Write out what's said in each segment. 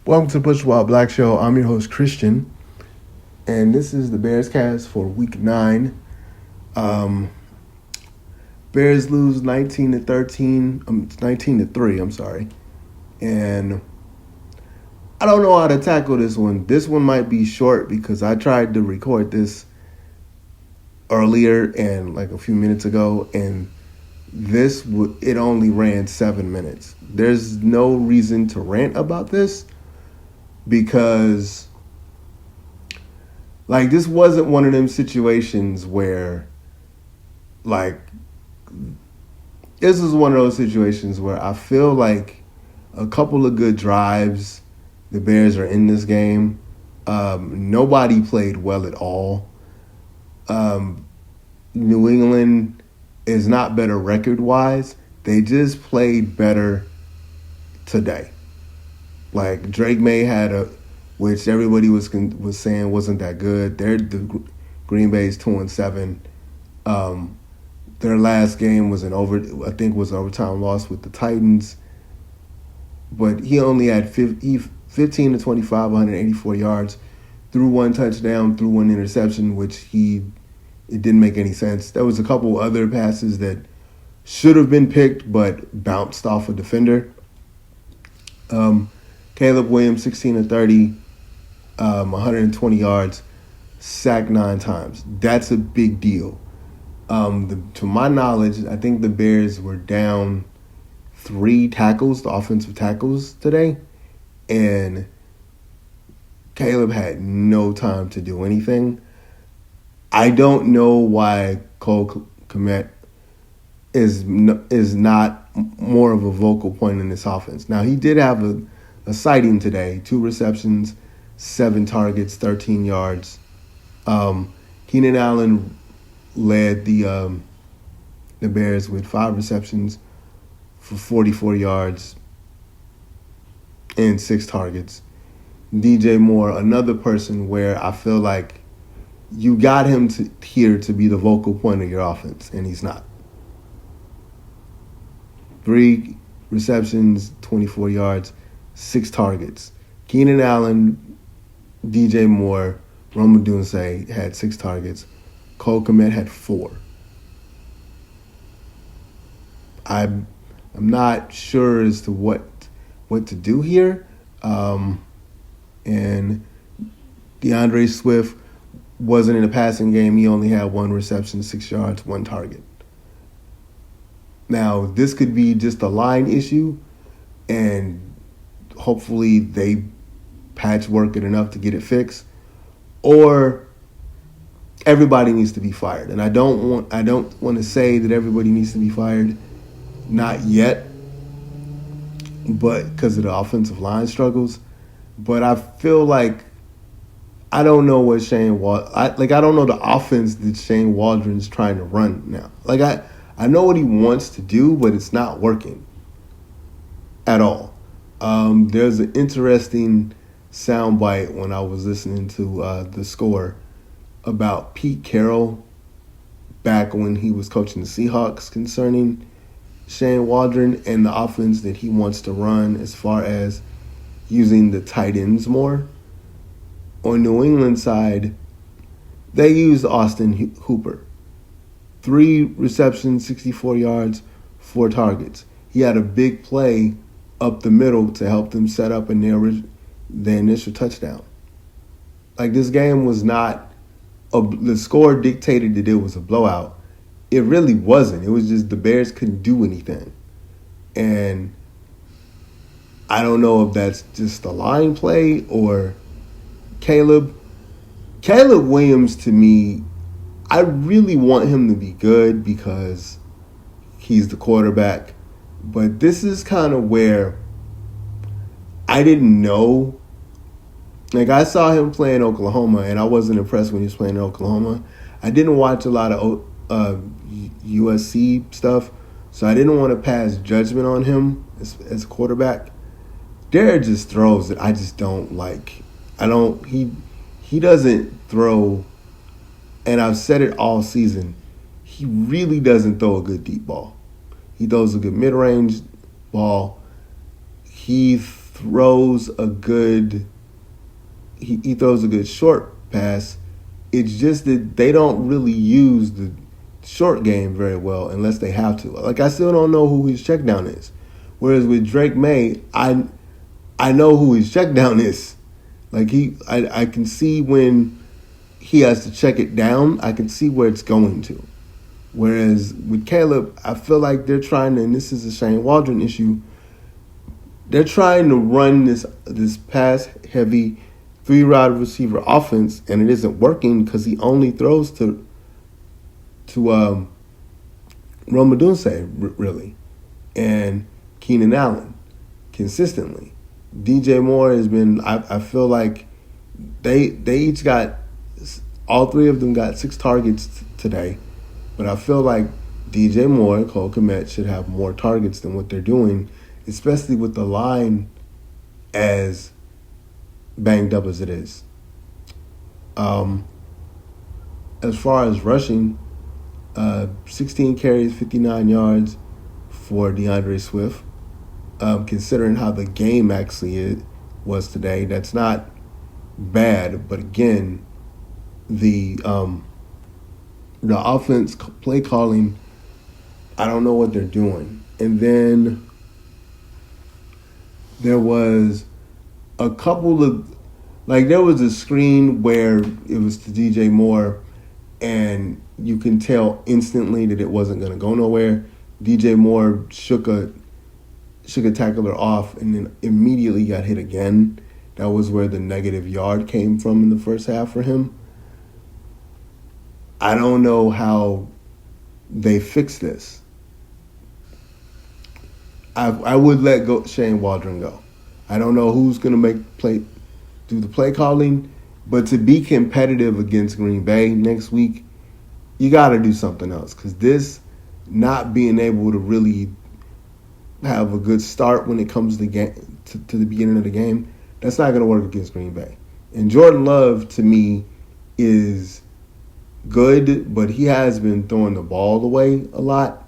Welcome to the Push Wild Black Show. I'm your host, Christian, and this is the Bearscast for week 9. Bears lose 19-3, I'm sorry. And I don't know how to tackle this one. This one might be short because I tried to record this earlier and like a few minutes ago, and it only ran 7 minutes. There's no reason to rant about this because this wasn't one of them situations where this is one of those situations where I feel like a couple of good drives, the Bears are in this game. Nobody played well at all. New England is not better record-wise. They just played better today. Drake May had which everybody was saying wasn't that good. The Green Bay's 2-7. Their last game was was overtime loss with the Titans. But he only had 15 to 25, 184 yards, threw one touchdown, threw one interception, it didn't make any sense. There was a couple other passes that should have been picked but bounced off a defender. Caleb Williams, 16-30, 120 yards, sacked 9 times. That's a big deal. To my knowledge, I think the Bears were down 3 tackles, the offensive tackles today, and Caleb had no time to do anything. I don't know why Cole Kmet is not more of a vocal point in this offense. Now, he did have a sighting today, 2 receptions, 7 targets, 13 yards. Keenan Allen led the Bears with 5 receptions for 44 yards and 6 targets. DJ Moore, another person where I feel like you got him here to be the vocal point of your offense, and he's not. 3 receptions, 24 yards, 6 targets. Keenan Allen, DJ Moore, Rome Odunze had 6 targets. Cole Kmet had 4. I'm not sure as to what to do here. And DeAndre Swift wasn't in a passing game. He only had 1 reception, 6 yards, 1 target. Now, this could be just a line issue, and hopefully they patchwork it enough to get it fixed, or everybody needs to be fired. And I don't want to say that everybody needs to be fired, not yet, but because of the offensive line struggles. But I feel like I don't know what I don't know the offense that Shane Waldron's trying to run now. I know what he wants to do, but it's not working at all. There's an interesting soundbite when I was listening to The Score about Pete Carroll back when he was coaching the Seahawks concerning Shane Waldron and the offense that he wants to run as far as using the tight ends more. On New England side, they used Austin Hooper. 3 receptions, 64 yards, 4 targets. He had a big play up the middle to help them set up in their initial touchdown. This game was not the score dictated that it was a blowout. It really wasn't. It was just the Bears couldn't do anything. And I don't know if that's just a line play or Caleb Williams, to me, I really want him to be good because he's the quarterback. But this is kind of where I didn't know. I saw him play in Oklahoma, and I wasn't impressed when he was playing in Oklahoma. I didn't watch a lot of USC stuff, so I didn't want to pass judgment on him as a quarterback. There are just throws that I just don't like. He doesn't throw, and I've said it all season, he really doesn't throw a good deep ball. He throws a good mid-range ball. He throws a good he throws a good short pass. It's just that they don't really use the short game very well unless they have to. Like, I still don't know who his check down is. Whereas with Drake May, I know who his check down is. Like, I can see when he has to check it down. I can see where it's going to. Whereas with Caleb, I feel like they're trying to, and this is a Shane Waldron issue, they're trying to run this pass heavy 3 wide receiver offense, and it isn't working because he only throws to Rome Odunze, really, and Keenan Allen consistently. DJ Moore has been, I feel like they each got, all 3 of them got 6 targets today, but I feel like DJ Moore and Cole Kmet should have more targets than what they're doing, especially with the line as banged up as it is. As far as rushing, 16 carries, 59 yards for DeAndre Swift. Considering how the game actually was today, that's not bad. But again, the offense play calling, I don't know what they're doing. And then there was a couple of, like, there was a screen where it was to DJ Moore, and you can tell instantly that it wasn't going to go nowhere. DJ Moore shook a tackler off and then immediately got hit again. That was where the negative yard came from in the first half for him. I don't know how they fix this. I would let Shane Waldron go. I don't know who's going to do the play calling, but to be competitive against Green Bay next week, you got to do something else, because this not being able to really have a good start when it comes to the beginning of the game, that's not going to work against Green Bay. And Jordan Love, to me, is good, but he has been throwing the ball away a lot,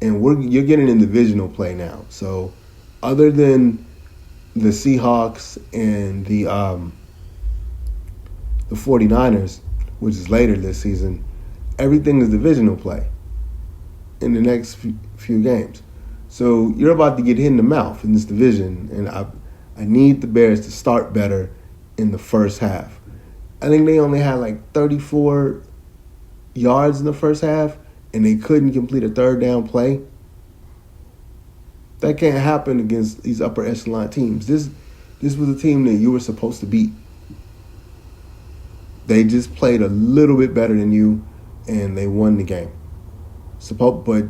and you're getting in divisional play now. So other than the Seahawks and the 49ers, which is later this season, everything is divisional play in the next few games. So you're about to get hit in the mouth in this division, and I need the Bears to start better in the first half. I think they only had like 34 yards in the first half, and they couldn't complete a third down play. That can't happen against these upper echelon teams. This was a team that you were supposed to beat. They just played a little bit better than you, and they won the game. But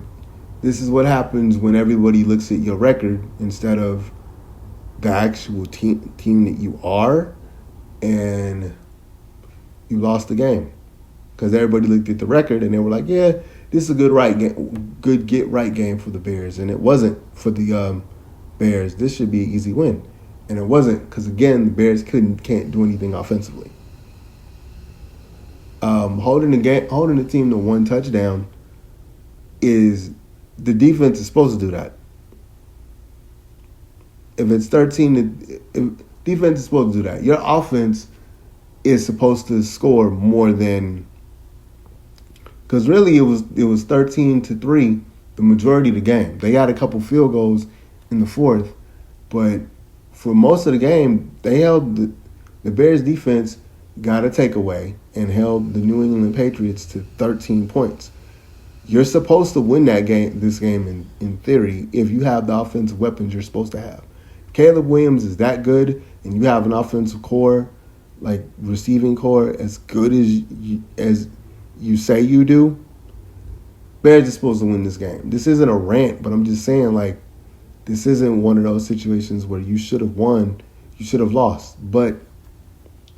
this is what happens when everybody looks at your record instead of the actual team that you are, and you lost the game. Because everybody looked at the record and they were like, yeah, this is a good get-right game for the Bears. And it wasn't for the Bears. This should be an easy win. And it wasn't, because, again, the Bears can't do anything offensively. Holding the team to 1 touchdown is, the defense is supposed to do that. If it's 13, if defense is supposed to do that. Your offense is supposed to score more than, because really it was 13-3 the majority of the game. They got a couple field goals in the fourth, but for most of the game, they held the Bears defense got a takeaway and held the New England Patriots to 13 points. You're supposed to win this game in theory, if you have the offensive weapons you're supposed to have. Caleb Williams is that good, and you have an offensive core, like receiving core, as good as you say you do. Bears are supposed to win this game. This isn't a rant, but I'm just saying, like, this isn't one of those situations where you should have won, you should have lost. But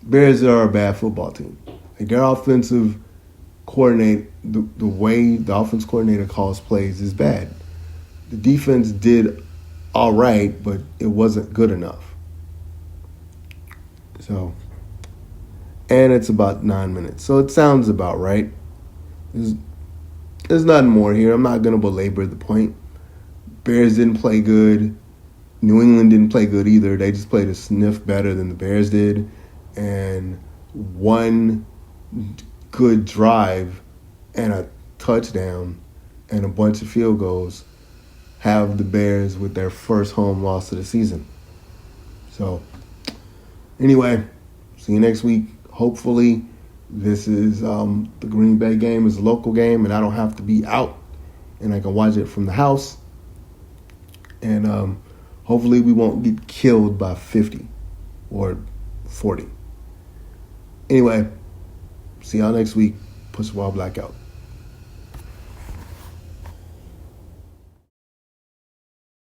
Bears are a bad football team. Like, their offensive coordinator, the way the offense coordinator calls plays is bad. The defense did all right, but it wasn't good enough. So, and it's about 9 minutes. So it sounds about right. There's nothing more here. I'm not going to belabor the point. Bears didn't play good. New England didn't play good either. They just played a sniff better than the Bears did. And one good drive and a touchdown and a bunch of field goals have the Bears with their first home loss of the season. So, anyway, see you next week. Hopefully, this is the Green Bay game is a local game, and I don't have to be out, and I can watch it from the house. And hopefully, we won't get killed by 50 or 40. Anyway, see y'all next week. Push the Wild Black out.